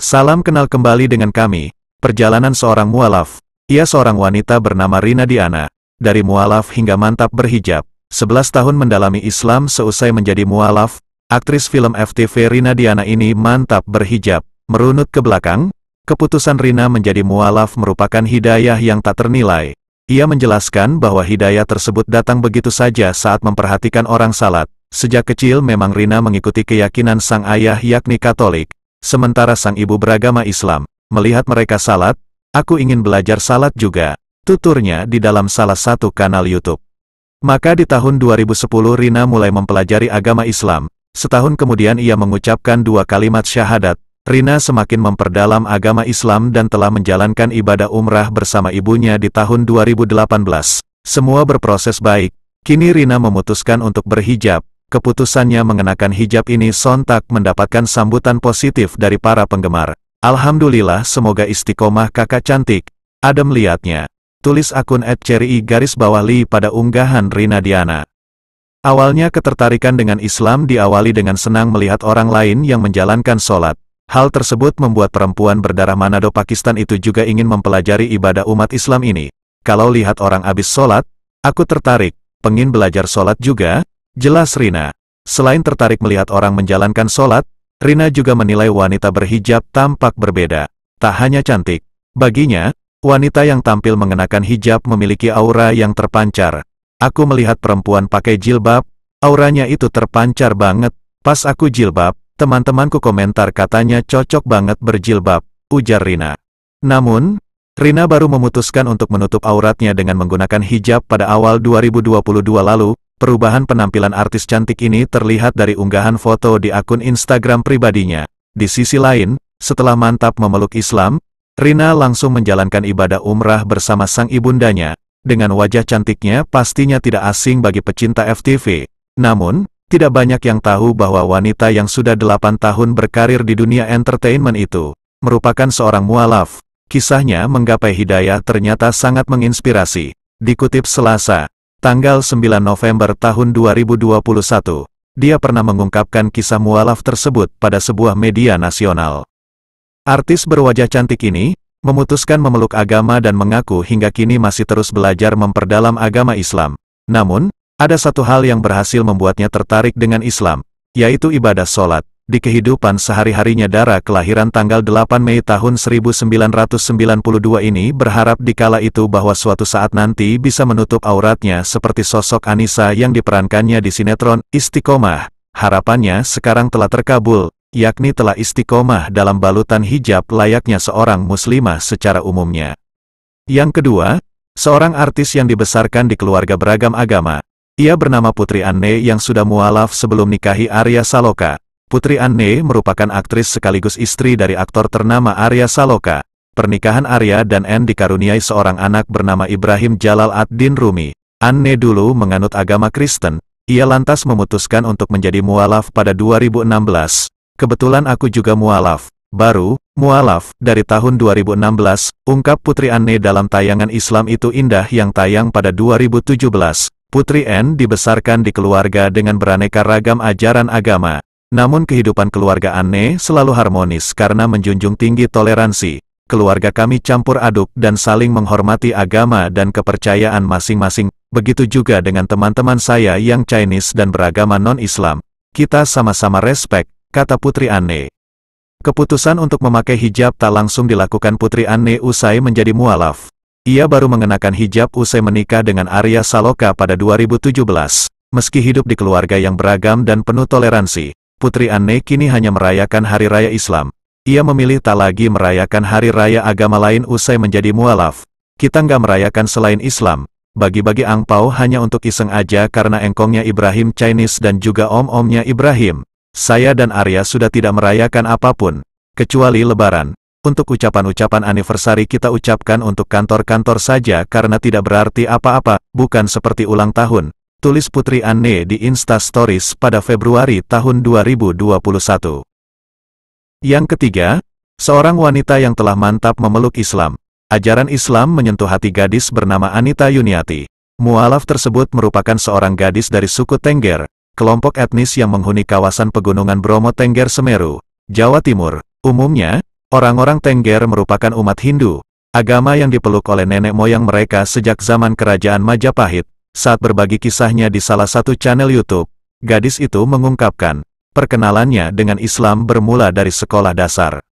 Salam kenal kembali dengan kami, perjalanan seorang mualaf. Ia seorang wanita bernama Rina Diana. Dari mualaf hingga mantap berhijab, 11 tahun mendalami Islam seusai menjadi mualaf, aktris film FTV Rina Diana ini mantap berhijab. Merunut ke belakang, keputusan Rina menjadi mualaf merupakan hidayah yang tak ternilai. Ia menjelaskan bahwa hidayah tersebut datang begitu saja saat memperhatikan orang salat. Sejak kecil memang Rina mengikuti keyakinan sang ayah yakni Katolik. Sementara sang ibu beragama Islam. Melihat mereka salat, aku ingin belajar salat juga, tuturnya di dalam salah satu kanal YouTube. Maka di tahun 2010 Rina mulai mempelajari agama Islam. Setahun kemudian ia mengucapkan 2 kalimat syahadat. Rina semakin memperdalam agama Islam dan telah menjalankan ibadah umrah bersama ibunya di tahun 2018. Semua berproses baik. Kini Rina memutuskan untuk berhijab. Keputusannya mengenakan hijab ini sontak mendapatkan sambutan positif dari para penggemar. Alhamdulillah, semoga istiqomah kakak cantik. Adem liatnya. Tulis akun @cherry_li pada unggahan Rina Diana. Awalnya ketertarikan dengan Islam diawali dengan senang melihat orang lain yang menjalankan sholat. Hal tersebut membuat perempuan berdarah Manado Pakistan itu juga ingin mempelajari ibadah umat Islam ini. Kalau lihat orang abis sholat, aku tertarik, pengin belajar sholat juga. Jelas Rina. Selain tertarik melihat orang menjalankan sholat, Rina juga menilai wanita berhijab tampak berbeda. Tak hanya cantik. Baginya, wanita yang tampil mengenakan hijab memiliki aura yang terpancar. Aku melihat perempuan pakai jilbab, auranya itu terpancar banget. Pas aku jilbab, teman-temanku komentar katanya cocok banget berjilbab, ujar Rina. Namun, Rina baru memutuskan untuk menutup auratnya dengan menggunakan hijab pada awal 2022 lalu. Perubahan penampilan artis cantik ini terlihat dari unggahan foto di akun Instagram pribadinya. Di sisi lain, setelah mantap memeluk Islam, Rina langsung menjalankan ibadah umrah bersama sang ibundanya. Dengan wajah cantiknya pastinya tidak asing bagi pecinta FTV. Namun, tidak banyak yang tahu bahwa wanita yang sudah 8 tahun berkarir di dunia entertainment itu merupakan seorang mualaf. Kisahnya menggapai hidayah ternyata sangat menginspirasi. Dikutip Selasa, tanggal 9 November tahun 2021, dia pernah mengungkapkan kisah mualaf tersebut pada sebuah media nasional. Artis berwajah cantik ini memutuskan memeluk agama dan mengaku hingga kini masih terus belajar memperdalam agama Islam. Namun, ada satu hal yang berhasil membuatnya tertarik dengan Islam, yaitu ibadah sholat. Di kehidupan sehari-harinya Dara kelahiran tanggal 8 Mei tahun 1992 ini berharap dikala itu bahwa suatu saat nanti bisa menutup auratnya seperti sosok Anissa yang diperankannya di sinetron Istiqomah. Harapannya sekarang telah terkabul, yakni telah istiqomah dalam balutan hijab layaknya seorang muslimah secara umumnya. Yang kedua, seorang artis yang dibesarkan di keluarga beragam agama. Ia bernama Putri Anne yang sudah mualaf sebelum nikahi Arya Saloka. Putri Anne merupakan aktris sekaligus istri dari aktor ternama Arya Saloka. Pernikahan Arya dan Anne dikaruniai seorang anak bernama Ibrahim Jalal ad-Din Rumi. Anne dulu menganut agama Kristen. Ia lantas memutuskan untuk menjadi mualaf pada 2016. Kebetulan aku juga mualaf. Baru, mualaf, dari tahun 2016, ungkap Putri Anne dalam tayangan Islam Itu Indah yang tayang pada 2017. Putri Anne dibesarkan di keluarga dengan beraneka ragam ajaran agama. Namun kehidupan keluarga Anne selalu harmonis karena menjunjung tinggi toleransi. Keluarga kami campur aduk dan saling menghormati agama dan kepercayaan masing-masing. Begitu juga dengan teman-teman saya yang Chinese dan beragama non-Islam. Kita sama-sama respek, kata Putri Anne. Keputusan untuk memakai hijab tak langsung dilakukan Putri Anne usai menjadi mualaf. Ia baru mengenakan hijab usai menikah dengan Arya Saloka pada 2017. Meski hidup di keluarga yang beragam dan penuh toleransi, Putri Anne kini hanya merayakan Hari Raya Islam. Ia memilih tak lagi merayakan Hari Raya agama lain usai menjadi mualaf. Kita nggak merayakan selain Islam. Bagi-bagi angpau hanya untuk iseng aja karena engkongnya Ibrahim Chinese dan juga om-omnya Ibrahim. Saya dan Arya sudah tidak merayakan apapun, kecuali Lebaran. Untuk ucapan-ucapan anniversary kita ucapkan untuk kantor-kantor saja karena tidak berarti apa-apa, bukan seperti ulang tahun. Tulis Putri Anne di Insta Stories pada Februari tahun 2021. Yang ketiga, seorang wanita yang telah mantap memeluk Islam. Ajaran Islam menyentuh hati gadis bernama Anita Yuniati. Mualaf tersebut merupakan seorang gadis dari suku Tengger, kelompok etnis yang menghuni kawasan pegunungan Bromo Tengger Semeru, Jawa Timur. Umumnya, Orang-orang Tengger merupakan umat Hindu, agama yang dipeluk oleh nenek moyang mereka sejak zaman Kerajaan Majapahit. Saat berbagi kisahnya di salah satu channel YouTube, gadis itu mengungkapkan, perkenalannya dengan Islam bermula dari sekolah dasar.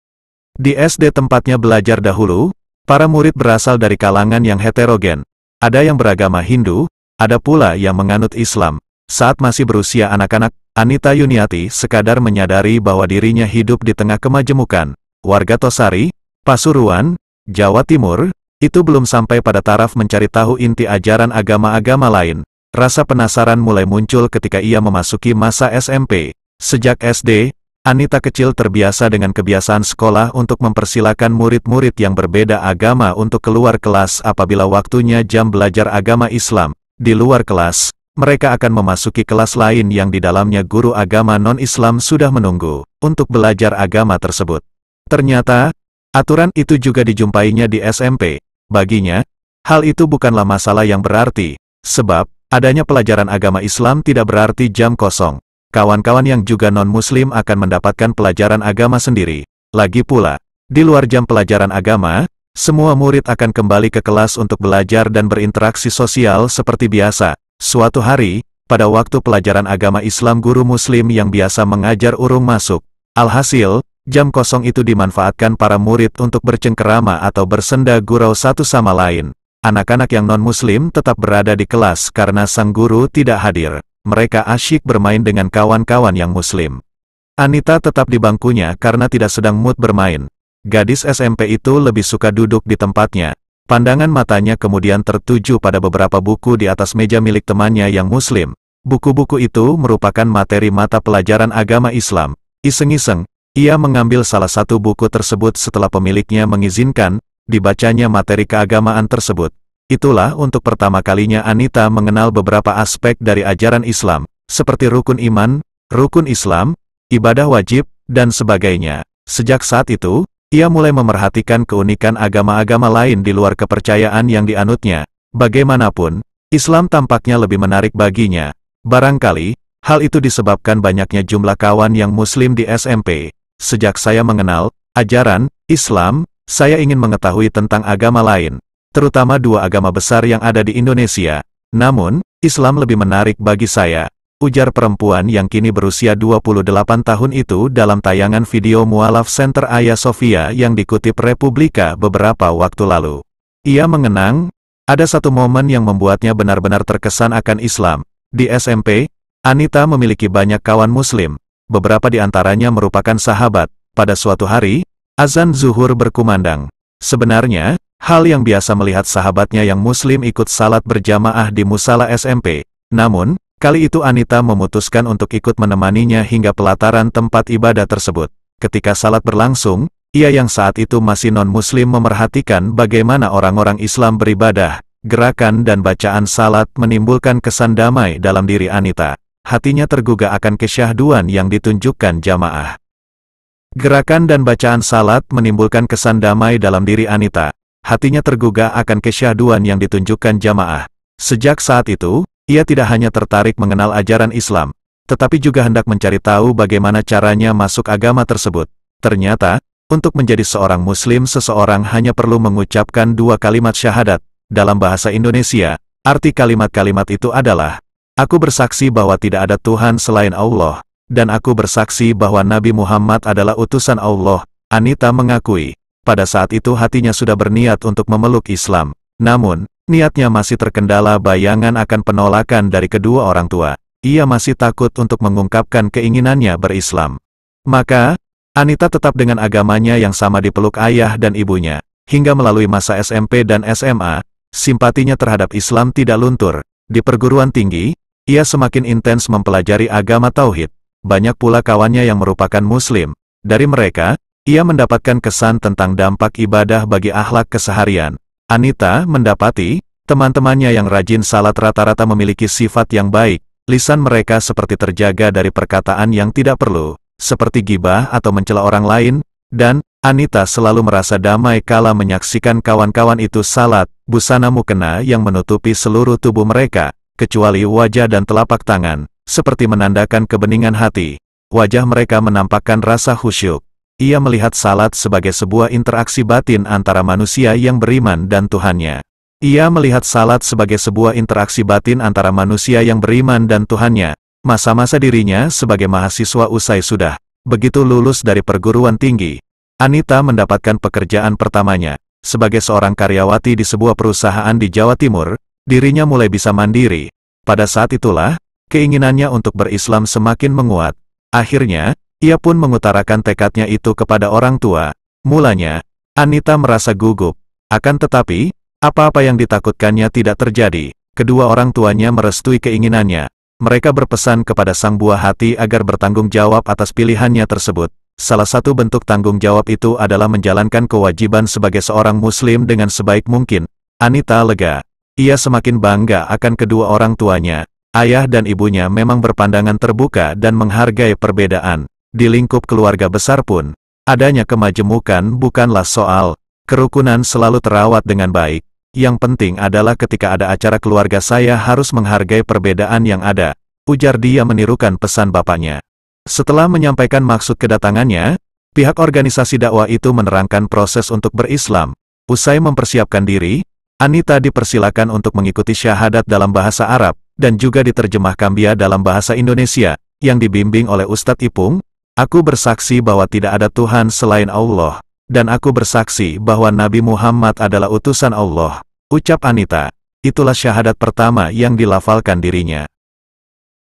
Di SD tempatnya belajar dahulu, para murid berasal dari kalangan yang heterogen. Ada yang beragama Hindu, ada pula yang menganut Islam. Saat masih berusia anak-anak, Anita Yuniati sekadar menyadari bahwa dirinya hidup di tengah kemajemukan. Warga Tosari, Pasuruan, Jawa Timur, itu belum sampai pada taraf mencari tahu inti ajaran agama-agama lain. Rasa penasaran mulai muncul ketika ia memasuki masa SMP. Sejak SD, Anita kecil terbiasa dengan kebiasaan sekolah untuk mempersilakan murid-murid yang berbeda agama untuk keluar kelas apabila waktunya jam belajar agama Islam. Di luar kelas, mereka akan memasuki kelas lain yang di dalamnya guru agama non-Islam sudah menunggu untuk belajar agama tersebut. Ternyata, aturan itu juga dijumpainya di SMP. Baginya, hal itu bukanlah masalah yang berarti, sebab, adanya pelajaran agama Islam tidak berarti jam kosong. Kawan-kawan yang juga non-Muslim akan mendapatkan pelajaran agama sendiri. Lagi pula, di luar jam pelajaran agama, semua murid akan kembali ke kelas untuk belajar dan berinteraksi sosial seperti biasa. Suatu hari, pada waktu pelajaran agama Islam guru Muslim yang biasa mengajar urung masuk. Alhasil, jam kosong itu dimanfaatkan para murid untuk bercengkerama atau bersenda gurau satu sama lain. Anak-anak yang non-Muslim tetap berada di kelas karena sang guru tidak hadir. Mereka asyik bermain dengan kawan-kawan yang Muslim. Anita tetap di bangkunya karena tidak sedang mood bermain. Gadis SMP itu lebih suka duduk di tempatnya. Pandangan matanya kemudian tertuju pada beberapa buku di atas meja milik temannya yang Muslim. Buku-buku itu merupakan materi mata pelajaran agama Islam. Iseng-iseng, ia mengambil salah satu buku tersebut setelah pemiliknya mengizinkan dibacanya materi keagamaan tersebut. Itulah untuk pertama kalinya Anita mengenal beberapa aspek dari ajaran Islam, seperti rukun iman, rukun Islam, ibadah wajib, dan sebagainya. Sejak saat itu, ia mulai memerhatikan keunikan agama-agama lain di luar kepercayaan yang dianutnya. Bagaimanapun, Islam tampaknya lebih menarik baginya. Barangkali, hal itu disebabkan banyaknya jumlah kawan yang Muslim di SMP. Sejak saya mengenal ajaran Islam, saya ingin mengetahui tentang agama lain, terutama dua agama besar yang ada di Indonesia. Namun, Islam lebih menarik bagi saya, ujar perempuan yang kini berusia 28 tahun itu dalam tayangan video Mualaf Center Hagia Sophia yang dikutip Republika beberapa waktu lalu. Ia mengenang, ada satu momen yang membuatnya benar-benar terkesan akan Islam. Di SMP, Anita memiliki banyak kawan Muslim. Beberapa di antaranya merupakan sahabat. Pada suatu hari, azan zuhur berkumandang. Sebenarnya, hal yang biasa melihat sahabatnya yang Muslim ikut salat berjamaah di musala SMP. Namun, kali itu Anita memutuskan untuk ikut menemaninya hingga pelataran tempat ibadah tersebut. Ketika salat berlangsung, ia yang saat itu masih non-Muslim memerhatikan bagaimana orang-orang Islam beribadah. Gerakan dan bacaan salat menimbulkan kesan damai dalam diri Anita. Hatinya tergugah akan kesyahduan yang ditunjukkan jamaah. Gerakan dan bacaan salat menimbulkan kesan damai dalam diri Anita. Hatinya tergugah akan kesyahduan yang ditunjukkan jamaah. Sejak saat itu, ia tidak hanya tertarik mengenal ajaran Islam, tetapi juga hendak mencari tahu bagaimana caranya masuk agama tersebut. Ternyata, untuk menjadi seorang Muslim seseorang hanya perlu mengucapkan 2 kalimat syahadat. Dalam bahasa Indonesia, arti kalimat-kalimat itu adalah, aku bersaksi bahwa tidak ada Tuhan selain Allah, dan aku bersaksi bahwa Nabi Muhammad adalah utusan Allah. Anita mengakui, pada saat itu hatinya sudah berniat untuk memeluk Islam. Namun, niatnya masih terkendala bayangan akan penolakan dari kedua orang tua. Ia masih takut untuk mengungkapkan keinginannya berislam. Maka, Anita tetap dengan agamanya yang sama dipeluk ayah dan ibunya. Hingga melalui masa SMP dan SMA, simpatinya terhadap Islam tidak luntur. Di perguruan tinggi, ia semakin intens mempelajari agama Tauhid. Banyak pula kawannya yang merupakan Muslim. Dari mereka, ia mendapatkan kesan tentang dampak ibadah bagi akhlak keseharian. Anita mendapati, teman-temannya yang rajin salat rata-rata memiliki sifat yang baik. Lisan mereka seperti terjaga dari perkataan yang tidak perlu, seperti gibah atau mencela orang lain, dan Anita selalu merasa damai kala menyaksikan kawan-kawan itu salat. Busana mukena yang menutupi seluruh tubuh mereka, kecuali wajah dan telapak tangan, seperti menandakan kebeningan hati. Wajah mereka menampakkan rasa khusyuk. ia melihat salat sebagai sebuah interaksi batin antara manusia yang beriman dan Tuhannya. Ia melihat salat sebagai sebuah interaksi batin antara manusia yang beriman dan Tuhannya. Masa-masa dirinya sebagai mahasiswa usai sudah begitu lulus dari perguruan tinggi, Anita mendapatkan pekerjaan pertamanya. Sebagai seorang karyawati di sebuah perusahaan di Jawa Timur, dirinya mulai bisa mandiri. Pada saat itulah, keinginannya untuk berislam semakin menguat. Akhirnya, ia pun mengutarakan tekadnya itu kepada orang tua. Mulanya, Anita merasa gugup. Akan tetapi, apa-apa yang ditakutkannya tidak terjadi. Kedua orang tuanya merestui keinginannya. Mereka berpesan kepada sang buah hati agar bertanggung jawab atas pilihannya tersebut. Salah satu bentuk tanggung jawab itu adalah menjalankan kewajiban sebagai seorang muslim dengan sebaik mungkin. Anita lega. Ia semakin bangga akan kedua orang tuanya. Ayah dan ibunya memang berpandangan terbuka dan menghargai perbedaan. Di lingkup keluarga besar pun, adanya kemajemukan bukanlah soal. Kerukunan selalu terawat dengan baik. Yang penting adalah ketika ada acara keluarga saya harus menghargai perbedaan yang ada, ujar dia menirukan pesan bapaknya. Setelah menyampaikan maksud kedatangannya, pihak organisasi dakwah itu menerangkan proses untuk berislam. Usai mempersiapkan diri, Anita dipersilakan untuk mengikuti syahadat dalam bahasa Arab, dan juga diterjemahkan dia dalam bahasa Indonesia, yang dibimbing oleh Ustadz Ipung. Aku bersaksi bahwa tidak ada Tuhan selain Allah, dan aku bersaksi bahwa Nabi Muhammad adalah utusan Allah, ucap Anita. Itulah syahadat pertama yang dilafalkan dirinya.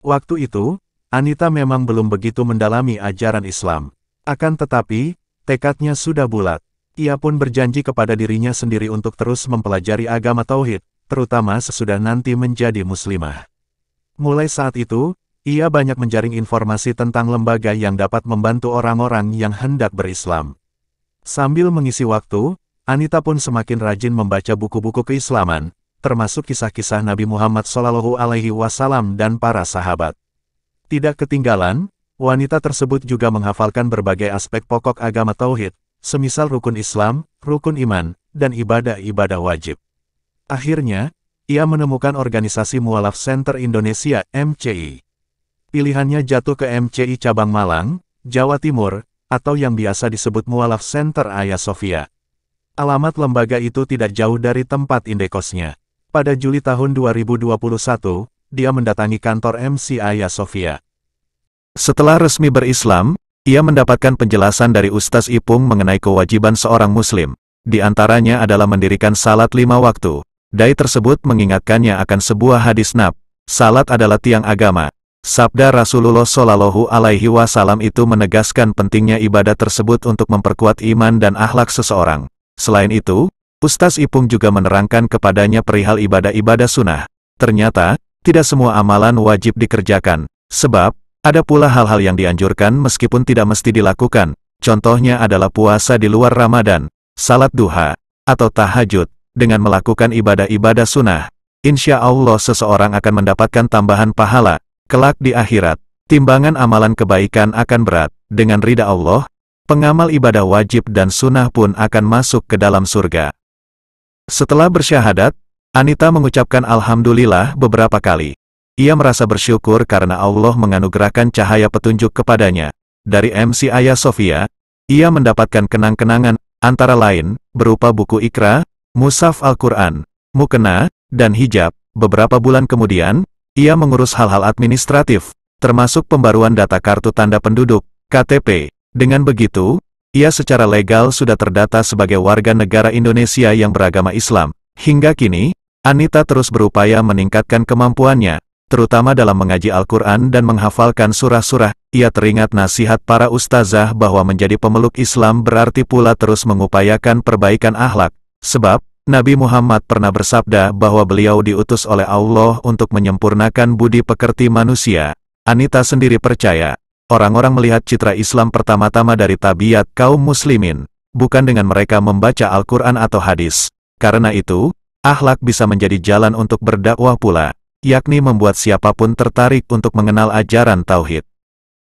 Waktu itu, Anita memang belum begitu mendalami ajaran Islam. Akan tetapi, tekadnya sudah bulat. Ia pun berjanji kepada dirinya sendiri untuk terus mempelajari agama tauhid, terutama sesudah nanti menjadi muslimah. Mulai saat itu, ia banyak menjaring informasi tentang lembaga yang dapat membantu orang-orang yang hendak berislam. Sambil mengisi waktu, Anita pun semakin rajin membaca buku-buku keislaman, termasuk kisah-kisah Nabi Muhammad SAW dan para sahabat. Tidak ketinggalan, wanita tersebut juga menghafalkan berbagai aspek pokok agama tauhid, semisal rukun Islam, rukun iman, dan ibadah-ibadah wajib. Akhirnya, ia menemukan organisasi Mualaf Center Indonesia (MCI). Pilihannya jatuh ke MCI Cabang Malang, Jawa Timur, atau yang biasa disebut Mualaf Center Hagia Sophia. Alamat lembaga itu tidak jauh dari tempat indekosnya. Pada Juli tahun 2021, dia mendatangi kantor MCI Hagia Sophia. Setelah resmi berislam, ia mendapatkan penjelasan dari Ustaz Ipung mengenai kewajiban seorang muslim. Di antaranya adalah mendirikan salat 5 waktu. Dai tersebut mengingatkannya akan sebuah hadis Nab. Salat adalah tiang agama. Sabda Rasulullah Shallallahu Alaihi Wasallam itu menegaskan pentingnya ibadah tersebut untuk memperkuat iman dan akhlak seseorang. Selain itu, Ustaz Ipung juga menerangkan kepadanya perihal ibadah-ibadah sunnah. Ternyata, tidak semua amalan wajib dikerjakan, sebab, ada pula hal-hal yang dianjurkan meskipun tidak mesti dilakukan. Contohnya adalah puasa di luar Ramadan, salat duha, atau tahajud. Dengan melakukan ibadah-ibadah sunnah, insya Allah seseorang akan mendapatkan tambahan pahala. Kelak di akhirat, timbangan amalan kebaikan akan berat. Dengan ridha Allah, pengamal ibadah wajib dan sunnah pun akan masuk ke dalam surga. Setelah bersyahadat, Anita mengucapkan Alhamdulillah beberapa kali. Ia merasa bersyukur karena Allah menganugerahkan cahaya petunjuk kepadanya. Dari MCI Hagia Sophia, ia mendapatkan kenang-kenangan, antara lain, berupa buku Iqra, Mushaf Al-Quran, Mukena, dan hijab. Beberapa bulan kemudian, ia mengurus hal-hal administratif, termasuk pembaruan data kartu tanda penduduk, KTP. Dengan begitu, ia secara legal sudah terdata sebagai warga negara Indonesia yang beragama Islam. Hingga kini, Anita terus berupaya meningkatkan kemampuannya, terutama dalam mengaji Al-Quran dan menghafalkan surah-surah. Ia teringat nasihat para ustazah bahwa menjadi pemeluk Islam berarti pula terus mengupayakan perbaikan akhlak. Sebab, Nabi Muhammad pernah bersabda bahwa beliau diutus oleh Allah untuk menyempurnakan budi pekerti manusia. Anita sendiri percaya, orang-orang melihat citra Islam pertama-tama dari tabiat kaum muslimin, bukan dengan mereka membaca Al-Quran atau hadis. Karena itu, akhlak bisa menjadi jalan untuk berdakwah pula, yakni membuat siapapun tertarik untuk mengenal ajaran tauhid.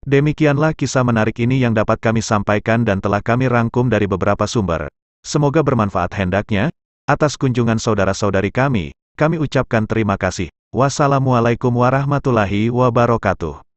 Demikianlah kisah menarik ini yang dapat kami sampaikan dan telah kami rangkum dari beberapa sumber. Semoga bermanfaat hendaknya. Atas kunjungan saudara-saudari kami ucapkan terima kasih. Wassalamualaikum warahmatullahi wabarakatuh.